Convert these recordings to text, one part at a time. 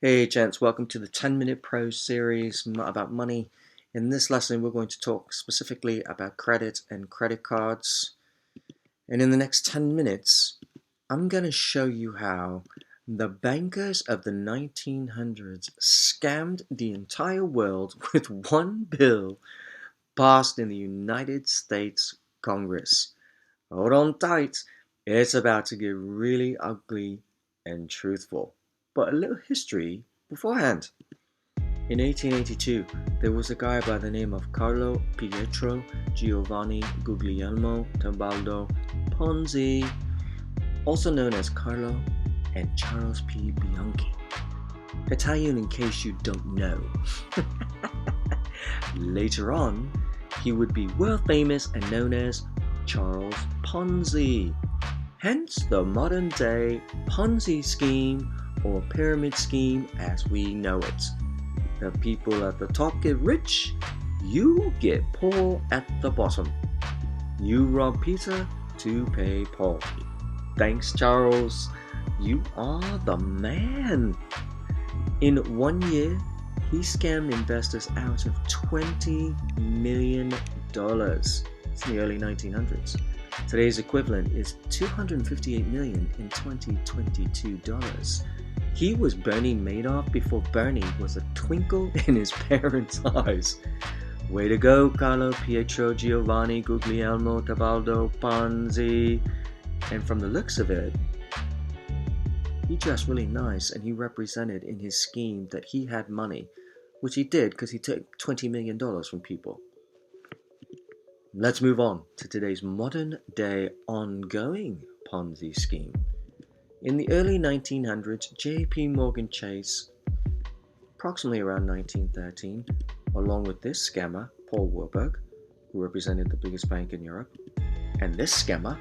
Hey gents, welcome to the 10-minute pro series about money. In this lesson, we're going to talk specifically about credit and credit cards. And in the next 10 minutes, I'm going to show you how the bankers of the 1900s scammed the entire world with one bill passed in the United States Congress. Hold on tight, it's about to get really ugly and truthful. But a little history beforehand. In 1882, there was a guy by the name of Carlo Pietro Giovanni Guglielmo Tebaldo Ponzi, also known as Carlo and Charles P. Bianchi. Italian in case you don't know. Later on, he would be world famous and known as Charles Ponzi, hence the modern day Ponzi scheme or pyramid scheme as we know it. The people at the top get rich, you get poor at the bottom. You rob Peter to pay Paul. Thanks, Charles. You are the man. In 1 year, he scammed investors out of $20 million. It's in the early 1900s. Today's equivalent is $258 million in 2022 dollars. He was Bernie Madoff before Bernie was a twinkle in his parents' eyes. Way to go, Carlo Pietro Giovanni Guglielmo Tebaldo Ponzi. And from the looks of it, he dressed really nice and he represented in his scheme that he had money, which he did because he took $20 million from people. Let's move on to today's modern day ongoing Ponzi scheme. In the early 1900s, J.P. Morgan Chase, approximately around 1913, along with this scammer, Paul Warburg, who represented the biggest bank in Europe, and this scammer,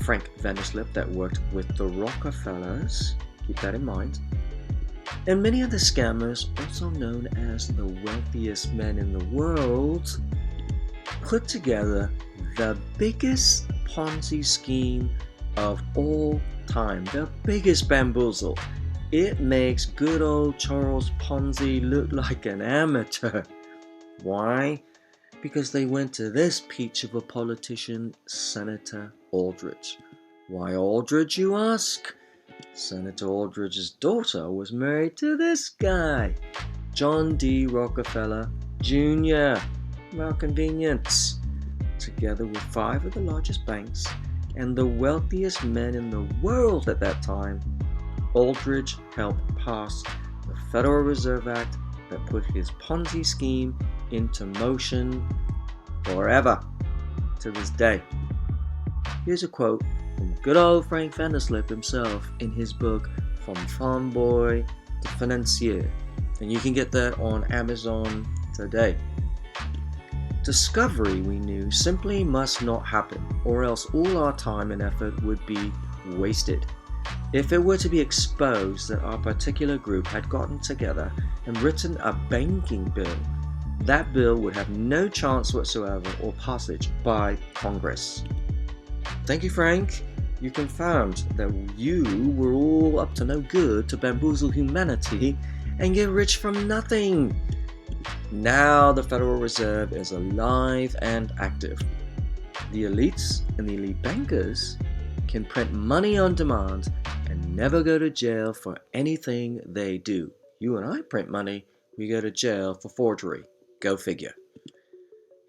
Frank Vanderslip, that worked with the Rockefellers, keep that in mind, and many of the scammers, also known as the wealthiest men in the world, put together the biggest Ponzi scheme of all time, the biggest bamboozle. It makes good old Charles Ponzi look like an amateur. Why? Because they went to this peach of a politician, Senator Aldridge. Why Aldridge, you ask? Senator Aldridge's daughter was married to this guy, John D. Rockefeller Jr. Well, convenience. Together with 5 of the largest banks and the wealthiest men in the world at that time, Aldridge helped pass the Federal Reserve Act that put his Ponzi scheme into motion forever to this day. Here's a quote from good old Frank Vanderslip himself in his book From Farm Boy to Financier, and you can get that on Amazon today. Discovery, we knew, simply must not happen, or else all our time and effort would be wasted. If it were to be exposed that our particular group had gotten together and written a banking bill, that bill would have no chance whatsoever or passage by Congress. Thank you, Frank. You confirmed that you were all up to no good to bamboozle humanity and get rich from nothing. Now the Federal Reserve is alive and active. The elites and the elite bankers can print money on demand and never go to jail for anything they do. You and I print money, we go to jail for forgery. Go figure.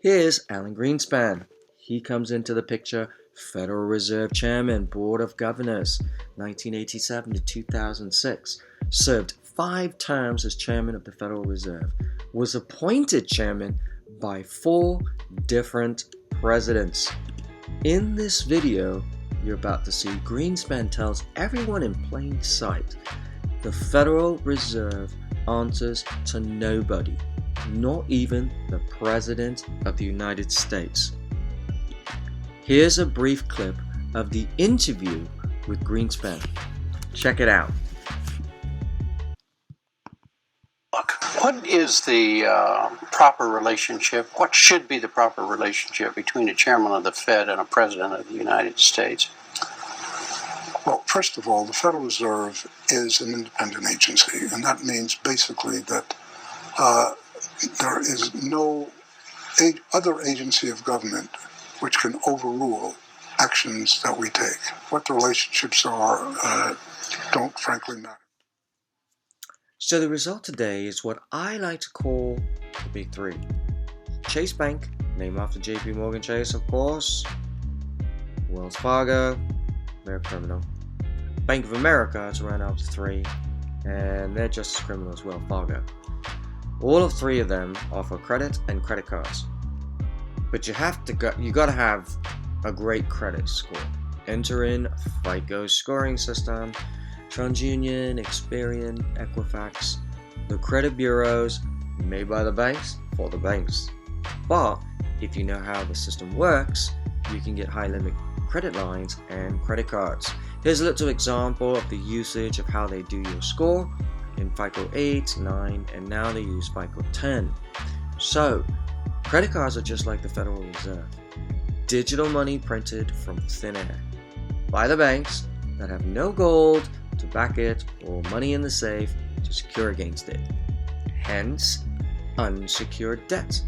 Here's Alan Greenspan. He comes into the picture, Federal Reserve Chairman, Board of Governors, 1987 to 2006. Served 5 terms as Chairman of the Federal Reserve. Was appointed chairman by 4 different presidents. In this video you're about to see, Greenspan tells everyone in plain sight the Federal Reserve answers to nobody, not even the President of the United States. Here's a brief clip of the interview with Greenspan. Check it out. What is the proper relationship? What should be the proper relationship between a chairman of the Fed and a president of the United States? Well, first of all, the Federal Reserve is an independent agency, and that means basically that there is no other agency of government which can overrule actions that we take. What the relationships are don't frankly matter. So the result today is what I like to call the Big Three. Chase Bank, named after JP Morgan Chase, of course. Wells Fargo, they're criminal. Bank of America is around up to 3, and they're just as criminal as Wells Fargo. All of 3 of them offer credit and credit cards. But you gotta have a great credit score. Enter in Fico scoring system, TransUnion, Experian, Equifax, the credit bureaus made by the banks for the banks. But if you know how the system works, you can get high limit credit lines and credit cards. Here's a little example of the usage of how they do your score in FICO 8, 9, and now they use FICO 10. So, credit cards are just like the Federal Reserve. Digital money printed from thin air by the banks that have no gold to back it or money in the safe to secure against it. Hence, unsecured debt.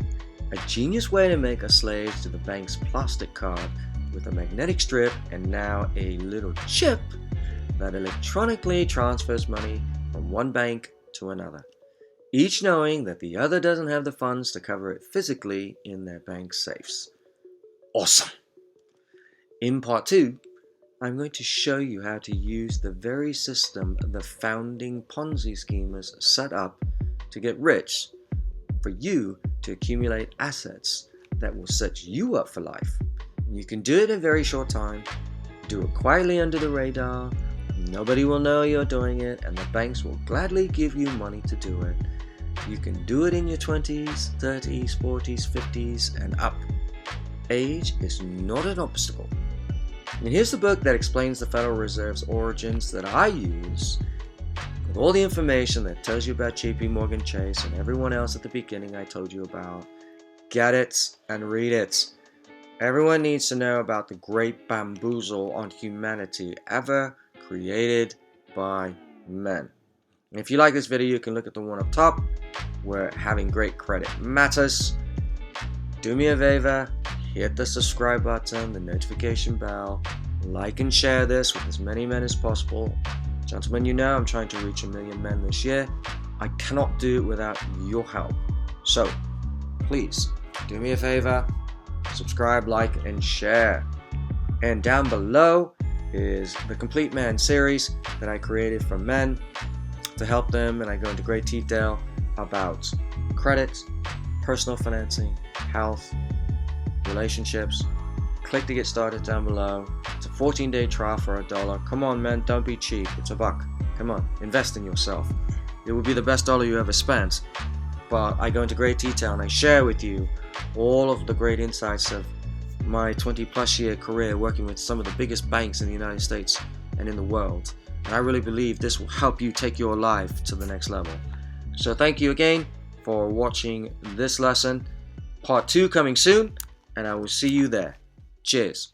A genius way to make a slave to the bank's plastic card with a magnetic strip and now a little chip that electronically transfers money from one bank to another, each knowing that the other doesn't have the funds to cover it physically in their bank safes. Awesome! In part 2, I'm going to show you how to use the very system the founding Ponzi schemers set up to get rich, for you to accumulate assets that will set you up for life. You can do it in a very short time, do it quietly under the radar, nobody will know you're doing it, and the banks will gladly give you money to do it. You can do it in your 20s, 30s, 40s, 50s, and up. Age is not an obstacle. And here's the book that explains the Federal Reserve's origins that I use, with all the information that tells you about JP Morgan Chase and everyone else at the beginning I told you about. Get it and read it. Everyone needs to know about the great bamboozle on humanity ever created by men. And if you like this video, you can look at the one up top where having great credit matters. Do me a favor, hit the subscribe button, the notification bell, like and share this with as many men as possible. Gentlemen, you know I'm trying to reach 1 million men this year. I cannot do it without your help. So, please, do me a favor, subscribe, like, and share. And down below is the Complete Man series that I created for men to help them, and I go into great detail about credit, personal financing, health, relationships. Click to get started down below. It's a 14-day trial for $1. Come on, men, don't be cheap. It's $1. Come on, invest in yourself. It will be the best dollar you ever spent. But I go into great detail and I share with you all of the great insights of my 20-plus year career working with some of the biggest banks in the United States and in the world. And I really believe this will help you take your life to the next level. So thank you again for watching this lesson. Part 2 coming soon, and I will see you there. Cheers.